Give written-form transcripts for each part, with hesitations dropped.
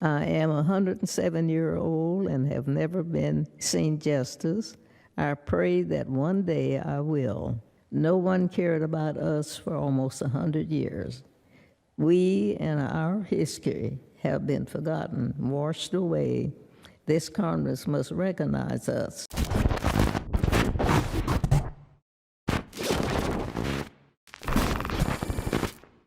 I am a 107-year-old and have never been seen justice. I pray that one day I will. No one cared about us for almost 100 years. We and our history have been forgotten, washed away. This Congress must recognize us.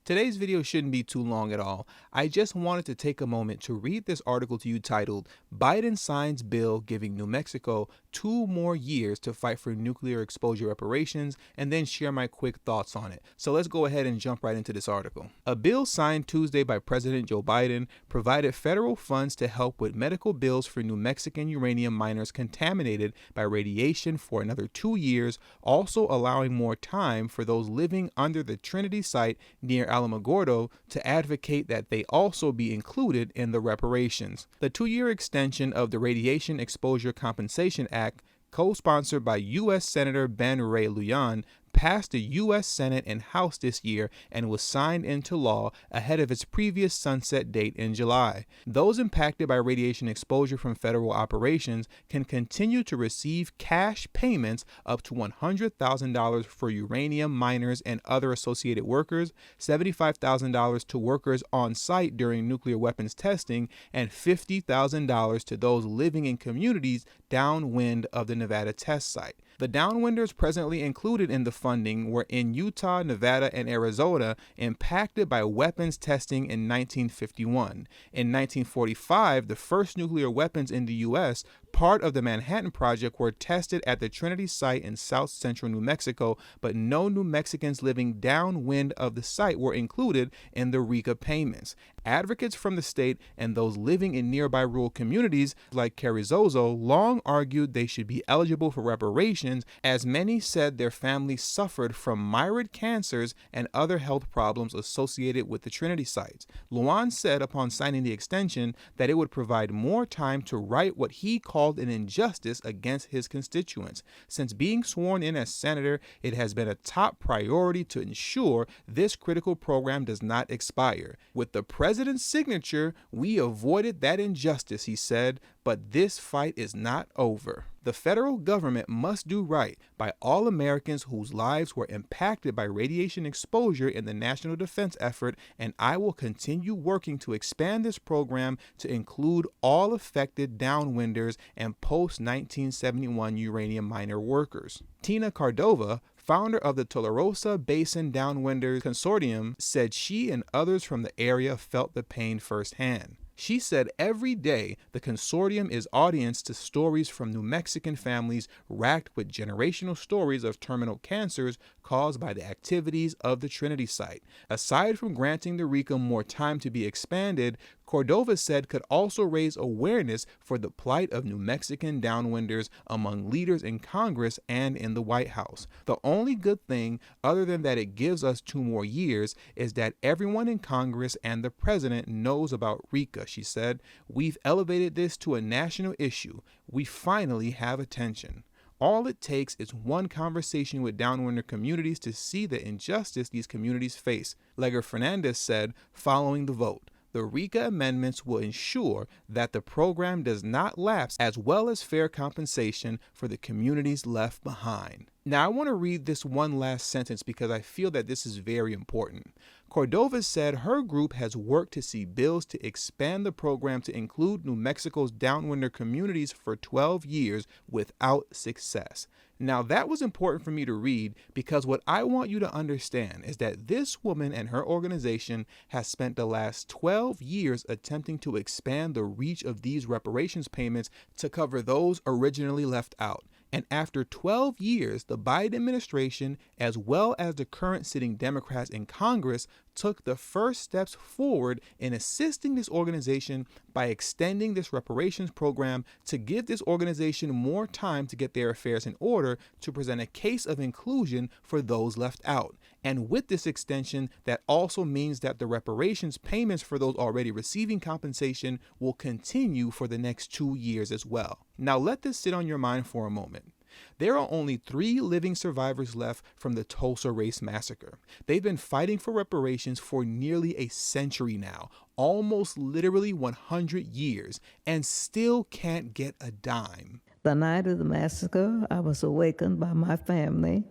Today's video shouldn't be too long at all. I just wanted to take a moment to read this article to you titled, Biden Signs Bill Giving New Mexico 2 More Years to Fight for Nuclear Exposure Reparations, and then share my quick thoughts on it. So let's go ahead and jump right into this article. A bill signed Tuesday by President Joe Biden provided federal funds to help with medical bills for New Mexican uranium miners contaminated by radiation for another 2 years, also allowing more time for those living under the Trinity site near Alamogordo to advocate that they also be included in the reparations. The 2-year extension of the Radiation Exposure Compensation Act, co-sponsored by U.S. Senator Ben Ray Lujan, passed the U.S. Senate and House this year and was signed into law ahead of its previous sunset date in July. Those impacted by radiation exposure from federal operations can continue to receive cash payments up to $100,000 for uranium miners and other associated workers, $75,000 to workers on site during nuclear weapons testing, and $50,000 to those living in communities downwind of the Nevada test site. The downwinders presently included in the funding were in Utah, Nevada, and Arizona, impacted by weapons testing in 1951. In 1945, the first nuclear weapons in the U.S., part of the Manhattan Project, were tested at the Trinity site in south central New Mexico, but no New Mexicans living downwind of the site were included in the RECA payments. Advocates from the state and those living in nearby rural communities like Carrizozo long argued they should be eligible for reparations, as many said their families suffered from myriad cancers and other health problems associated with the Trinity sites. Lujan said upon signing the extension that it would provide more time to right what he called an injustice against his constituents. Since being sworn in as senator, it has been a top priority to ensure this critical program does not expire. With the president's signature, we avoided that injustice, he said, but this fight is not over. The federal government must do right by all Americans whose lives were impacted by radiation exposure in the national defense effort, and I will continue working to expand this program to include all affected downwinders and post-1971 uranium miner workers. Tina Cardova, founder of the Tularosa Basin Downwinders Consortium, said she and others from the area felt the pain firsthand. She said every day the consortium is audience to stories from New Mexican families racked with generational stories of terminal cancers caused by the activities of the Trinity site. Aside from granting the RECA more time to be expanded, Cordova said could also raise awareness for the plight of New Mexican downwinders among leaders in Congress and in the White House. The only good thing, other than that it gives us 2 more years, is that everyone in Congress and the president knows about RECA, she said. We've elevated this to a national issue. We finally have attention. All it takes is one conversation with downwinder communities to see the injustice these communities face, Leger Fernandez said following the vote. The RECA amendments will ensure that the program does not lapse, as well as fair compensation for the communities left behind. Now, I want to read this one last sentence because I feel that this is very important. Cordova said her group has worked to see bills to expand the program to include New Mexico's downwinder communities for 12 years without success. Now, that was important for me to read because what I want you to understand is that this woman and her organization has spent the last 12 years attempting to expand the reach of these reparations payments to cover those originally left out. And after 12 years, the Biden administration, as well as the current sitting Democrats in Congress, took the first steps forward in assisting this organization by extending this reparations program to give this organization more time to get their affairs in order to present a case of inclusion for those left out. And with this extension, that also means that the reparations payments for those already receiving compensation will continue for the next 2 years as well. Now let this sit on your mind for a moment. There are only 3 living survivors left from the Tulsa Race Massacre. They've been fighting for reparations for nearly a century now, almost literally 100 years, and still can't get a dime. The night of the massacre, I was awakened by my family.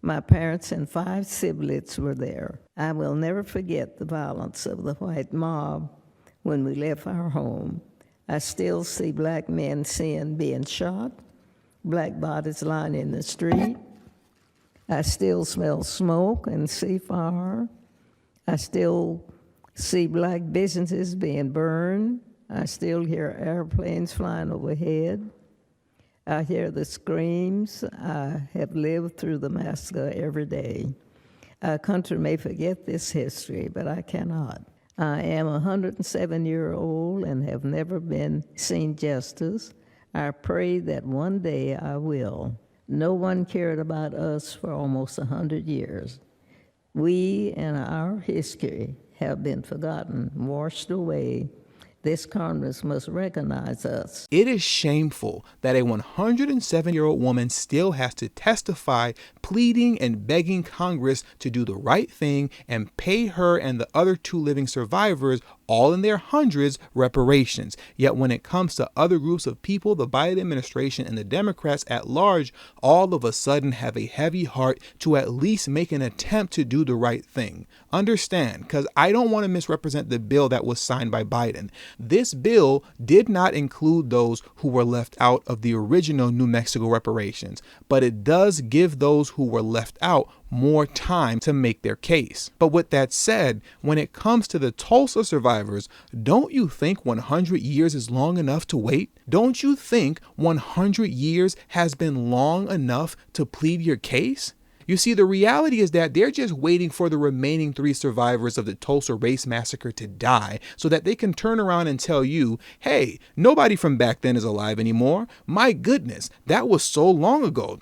My parents and 5 siblings were there. I will never forget the violence of the white mob when we left our home. I still see black men being shot, black bodies lying in the street. I still smell smoke and see fire. I still see black businesses being burned. I still hear airplanes flying overhead. I hear the screams. I have lived through the massacre every day. Our country may forget this history, but I cannot. I am a 107-year-old and have never seen justice. I pray that one day I will. No one cared about us for almost 100 years. We and our history have been forgotten, washed away. This Congress must recognize us. It is shameful that a 107-year-old woman still has to testify, pleading and begging Congress to do the right thing and pay her and the other 2 living survivors, all in their hundreds, reparations. Yet when it comes to other groups of people, the Biden administration and the Democrats at large all of a sudden have a heavy heart to at least make an attempt to do the right thing. Understand, because I don't want to misrepresent the bill that was signed by Biden. This bill did not include those who were left out of the original New Mexico reparations, but it does give those who were left out more time to make their case. But with that said, when it comes to the Tulsa survivors, don't you think 100 years is long enough to wait? Don't you think 100 years has been long enough to plead your case? You see, the reality is that they're just waiting for the remaining 3 survivors of the Tulsa Race Massacre to die so that they can turn around and tell you, hey, nobody from back then is alive anymore. My goodness, that was so long ago.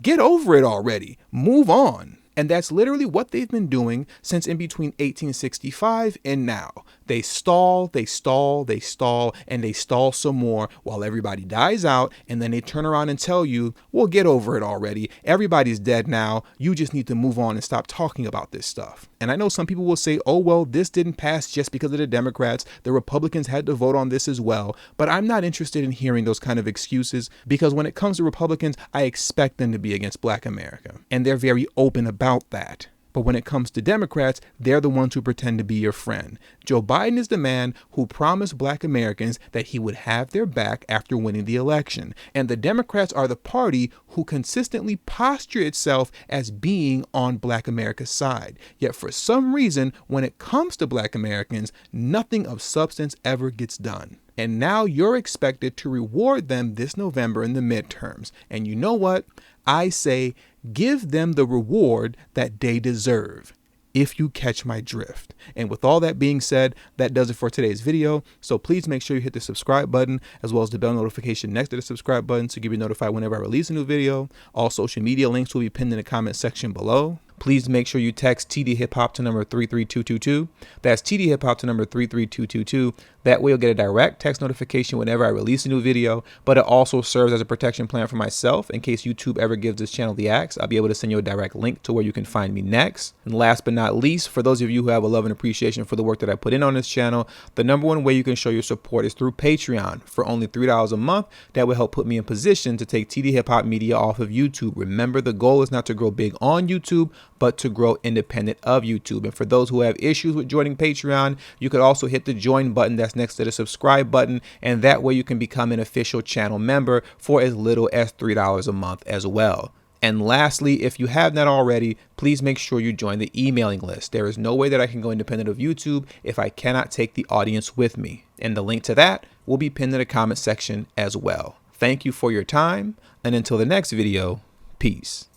Get over it already. Move on. And that's literally what they've been doing since in between 1865 and now. They stall, they stall, they stall, and they stall some more while everybody dies out. And then they turn around and tell you, well, get over it already. Everybody's dead now. You just need to move on and stop talking about this stuff. And I know some people will say, oh, well, this didn't pass just because of the Democrats. The Republicans had to vote on this as well. But I'm not interested in hearing those kind of excuses, because when it comes to Republicans, I expect them to be against Black America. And they're very open about that. But when it comes to Democrats, they're the ones who pretend to be your friend. Joe Biden is the man who promised Black Americans that he would have their back after winning the election. And the Democrats are the party who consistently posture itself as being on Black America's side. Yet for some reason, when it comes to Black Americans, nothing of substance ever gets done. And now you're expected to reward them this November in the midterms. And you know what? I say, give them the reward that they deserve, if you catch my drift. And with all that being said, that does it for today's video. So please make sure you hit the subscribe button as well as the bell notification next to the subscribe button to give you notified whenever I release a new video. All social media links will be pinned in the comment section below. Please make sure you text tdhiphop to number 33222. That's tdhiphop to number 33222. That way you'll get a direct text notification whenever I release a new video, but it also serves as a protection plan for myself in case YouTube ever gives this channel the axe. I'll be able to send you a direct link to where you can find me next. And last but not least, for those of you who have a love and appreciation for the work that I put in on this channel, the number one way you can show your support is through Patreon. For only $3 a month, that will help put me in position to take TD Hip Hop Media off of YouTube. Remember, the goal is not to grow big on YouTube, but to grow independent of YouTube. And for those who have issues with joining Patreon, you could also hit the join button that's next to the subscribe button, and that way you can become an official channel member for as little as $3 a month as well. And lastly, if you have not already, please make sure you join the emailing list. There is no way that I can go independent of YouTube if I cannot take the audience with me. And the link to that will be pinned in the comment section as well. Thank you for your time, and until the next video, peace.